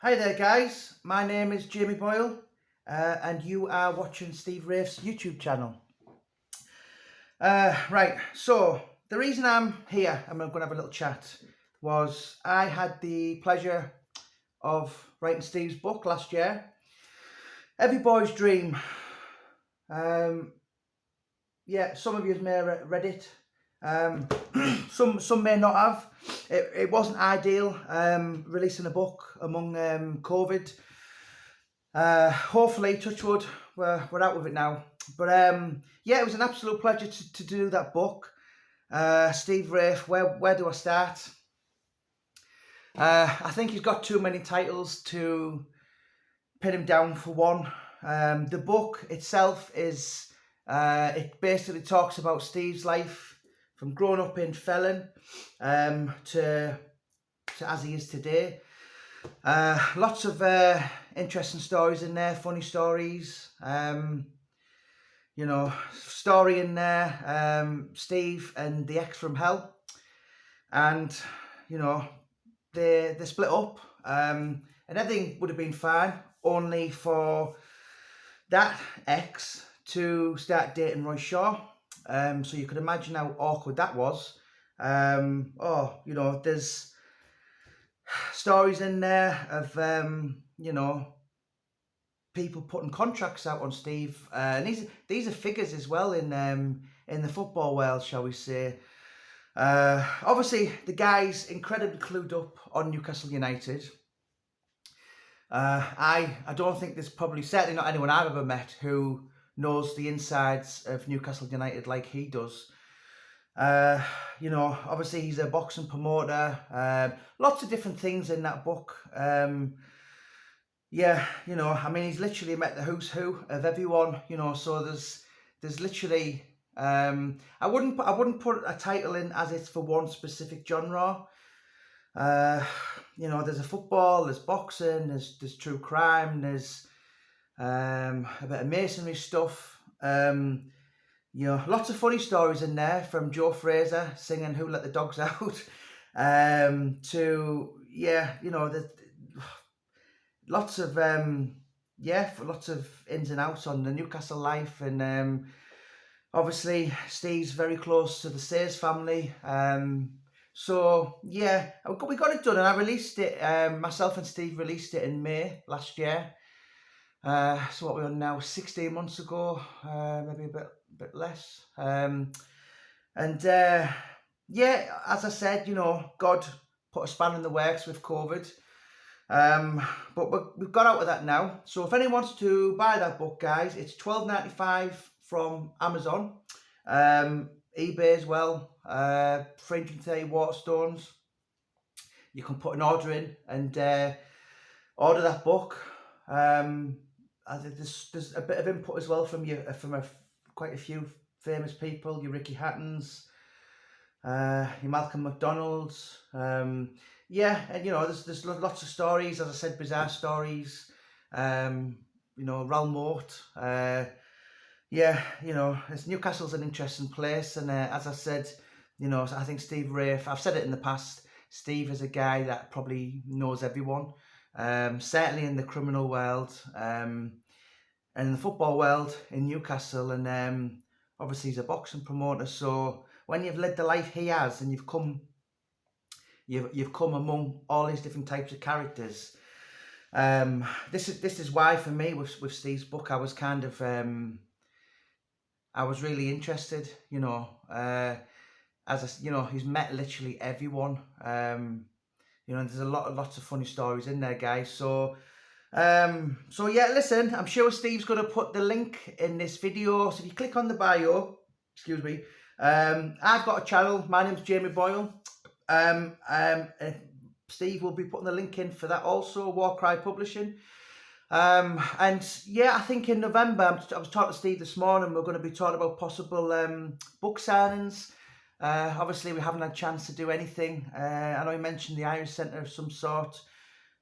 Hi there guys, my name is Jamie Boyle and you are watching Steve Rafe's YouTube channel. Right, so the reason I'm here and we're going to have a little chat was I had the pleasure of writing Steve's book last year, Every Boy's Dream. Yeah, some of you may have read it, some may not have. It wasn't ideal releasing a book among COVID. Hopefully, touch wood, we're out with it now. But yeah, it was an absolute pleasure to do that book. Steve Rafe, where do I start? I think he's got too many titles to pin him down for one. The book itself is, it basically talks about Steve's life from growing up in Felon to as he is today. Lots of interesting stories in there, funny stories. Story in there, Steve and the ex from hell, and they split up, and everything would have been fine, only for that ex to start dating Roy Shaw. So you could imagine how awkward that was. There's stories in there of people putting contracts out on Steve, and these are figures as well in the football world, shall we say. Obviously, the guy's incredibly clued up on Newcastle United. I don't think there's certainly not anyone I've ever met who knows the insides of Newcastle United like he does. Obviously he's a boxing promoter, lots of different things in that book. He's literally met the who's who of everyone, so there's literally, I wouldn't put a title in as it's for one specific genre. There's a football, there's boxing, there's true crime, there's a bit of masonry stuff. Lots of funny stories in there, from Joe Fraser singing "Who Let the Dogs Out" to there's lots of lots of ins and outs on the Newcastle life, and obviously Steve's very close to the Sayers family. So yeah, we got it done, and I released it. Myself and Steve released it in May last year. So what we're on now, 16 months ago, maybe a bit less. As I said, God put a spanner in the works with COVID. But we've got out of that now. So if anyone wants to buy that book, guys, it's $12.95 from Amazon, eBay as well, 330 Waterstones. You can put an order in and order that book. There's a bit of input as well from quite a few famous people, your Ricky Hattons, your Malcolm McDonald's. And there's lots of stories, as I said, bizarre stories. Raoul Mort. Newcastle's an interesting place, and as I said, I think Steve Rafe, I've said it in the past, Steve is a guy that probably knows everyone, certainly in the criminal world, and in the football world in Newcastle, and obviously he's a boxing promoter. So when you've led the life he has, and you've come among all these different types of characters, this is why for me with Steve's book I was kind of I was really interested. He's met literally everyone. There's lots of funny stories in there, guys. So yeah, listen, I'm sure Steve's going to put the link in this video. So if you click on the bio, I've got a channel. My name's Jamie Boyle. Steve will be putting the link in for that also, Warcry Publishing. I think in November, I was talking to Steve this morning, we're going to be talking about possible book signings. Obviously we haven't had a chance to do anything. I know he mentioned the Irish Centre of some sort,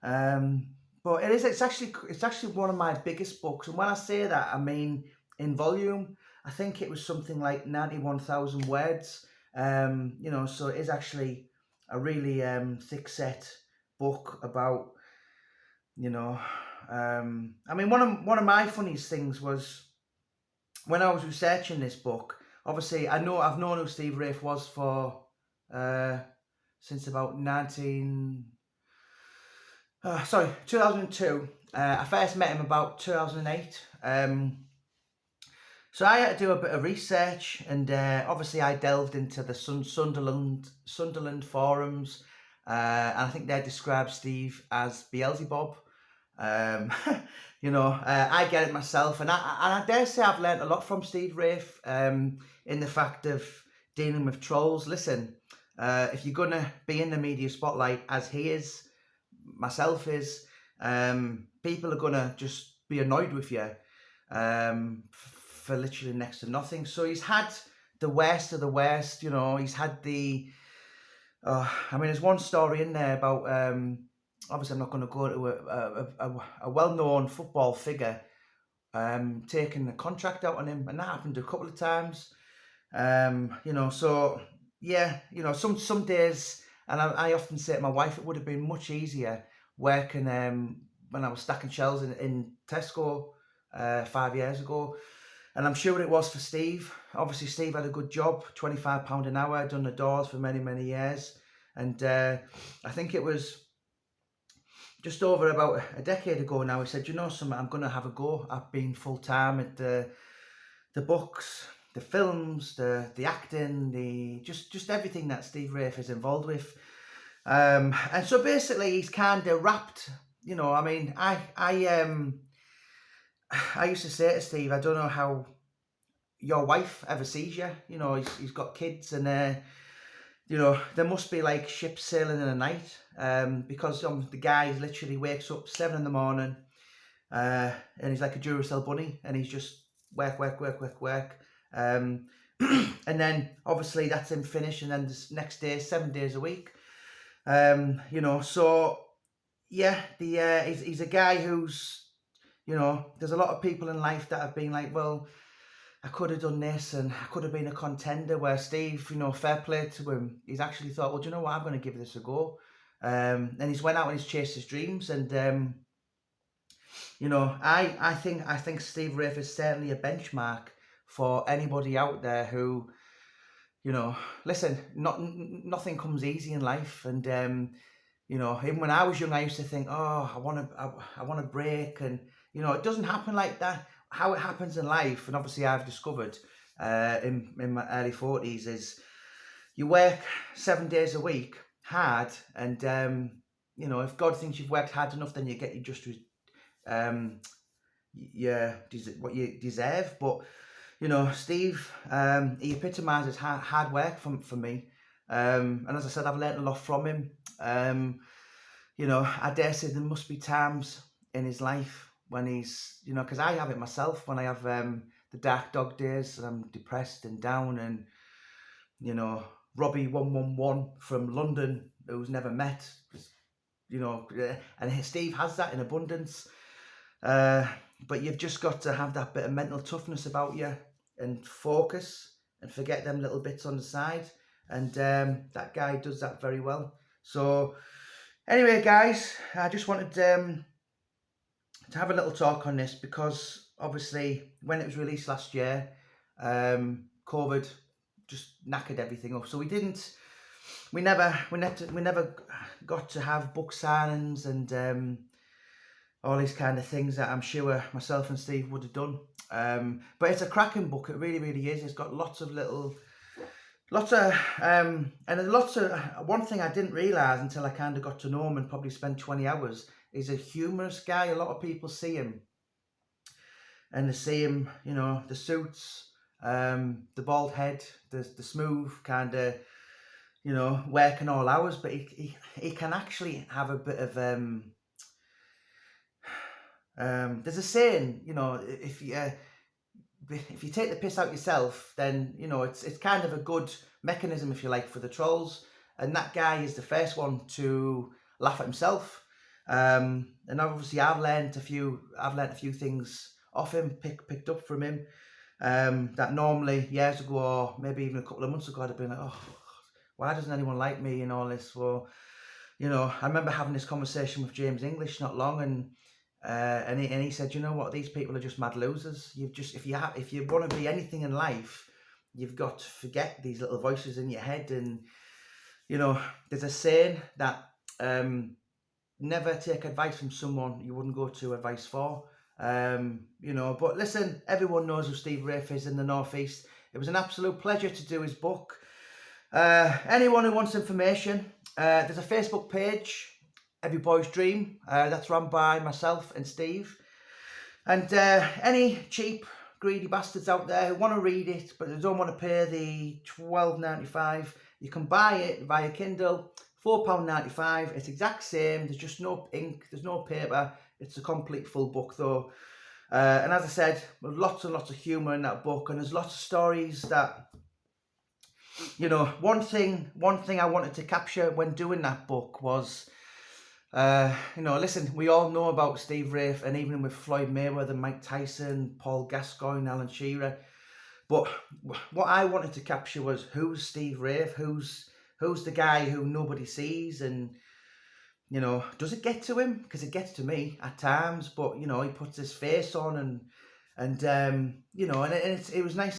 but it's actually one of my biggest books, and when I say that, I mean in volume. I think it was something like 91,000 words. So it is actually a really thick set book about you know, I mean, one of my funniest things was when I was researching this book. Obviously, I've known who Steve Wraith was for uh, since about 2002. I first met him about 2008. So I had to do a bit of research, and obviously I delved into the Sunderland forums, and I think they describe Steve as Beelzebub. Um, I get it myself, and I dare say I've learnt a lot from Steve Wraith in the fact of dealing with trolls. Listen, if you're gonna be in the media spotlight as he is, myself is, people are gonna just be annoyed with you for literally next to nothing. So he's had the worst of the worst. He's had the. I mean, there's one story in there about. Obviously, I'm not going to go to a well-known football figure taking a contract out on him, and that happened a couple of times. So yeah, some days, and I often say to my wife, it would have been much easier working when I was stacking shelves in Tesco 5 years ago, and I'm sure it was for Steve. Obviously, Steve had a good job, £25 an hour, done the doors for many, many years, and I think it was just over about a decade ago now. He said, "You know something, I'm going to have a go at being full-time at the books, the films, the acting, the just everything that Steve Wraith is involved with." And so basically he's kind of wrapped, I mean, I used to say to Steve, I don't know how your wife ever sees you. He's got kids, and there must be like ships sailing in the night, because the guy literally wakes up 7 in the morning, and he's like a Duracell bunny, and he's just work. And then obviously that's him finished, and then the next day, 7 days a week. So yeah, he's a guy who's, there's a lot of people in life that have been like, well, I could have done this, and I could have been a contender, where Steve, fair play to him, he's actually thought, well, do you know what, I'm going to give this a go. And he's went out and he's chased his dreams, and I think Steve Wraith is certainly a benchmark for anybody out there who, listen, nothing comes easy in life, and even when I was young, I used to think, oh, I want to break, and it doesn't happen like that. How it happens in life, and obviously I've discovered in my early 40s, is you work 7 days a week hard, and if God thinks you've worked hard enough, then you get what you deserve. But Steve, he epitomises hard work for me, and as I said, I've learnt a lot from him. I dare say there must be times in his life when he's, because I have it myself, when I have the dark dog days, and I'm depressed and down, and Robbie 111 from London, who's never met, and Steve has that in abundance. But you've just got to have that bit of mental toughness about you, and focus, and forget them little bits on the side, and that guy does that very well. So anyway, guys, I just wanted to have a little talk on this, because obviously when it was released last year, COVID just knackered everything up. So we never got to have book signings and all these kind of things that I'm sure myself and Steve would have done. But it's a cracking book. It really, really is. It's got lots of, and there's lots of, one thing I didn't realise until I kind of got to know him and probably spent 20 hours, is a humorous guy. A lot of people see him, and they see him, the suits, the bald head, the smooth kind of, working all hours, but he can actually have a bit of, there's a saying, if you take the piss out yourself, then, it's kind of a good mechanism, if you like, for the trolls. And that guy is the first one to laugh at himself. And obviously I've learned a few things off him, picked up from him, that normally years ago, or maybe even a couple of months ago, I'd have been like, oh, why doesn't anyone like me and all this? Well, you know, I remember having this conversation with James English not long, and he said, you know what, these people are just mad losers. You've just, if you want to be anything in life, you've got to forget these little voices in your head. And you know, there's a saying that never take advice from someone you wouldn't go to advice for. You know, but listen, everyone knows who Steve Rafe is in the Northeast. It was an absolute pleasure to do his book. Anyone who wants information, there's a Facebook page, Every Boy's Dream, that's run by myself and Steve. And any cheap, greedy bastards out there who want to read it, but they don't want to pay the $12.95, you can buy it via Kindle, £4.95. It's exact same, there's just no ink, there's no paper. It's a complete full book though. And as I said, there's lots and lots of humour in that book, and there's lots of stories that, you know, one thing I wanted to capture when doing that book was, you know, listen, we all know about Steve Rafe, and even with Floyd Mayweather, Mike Tyson, Paul Gascoigne, Alan Shearer. But what I wanted to capture was, who's Steve Rafe? Who's the guy who nobody sees? And, you know, does it get to him? Because it gets to me at times. But, you know, he puts his face on, and you know, and it was nice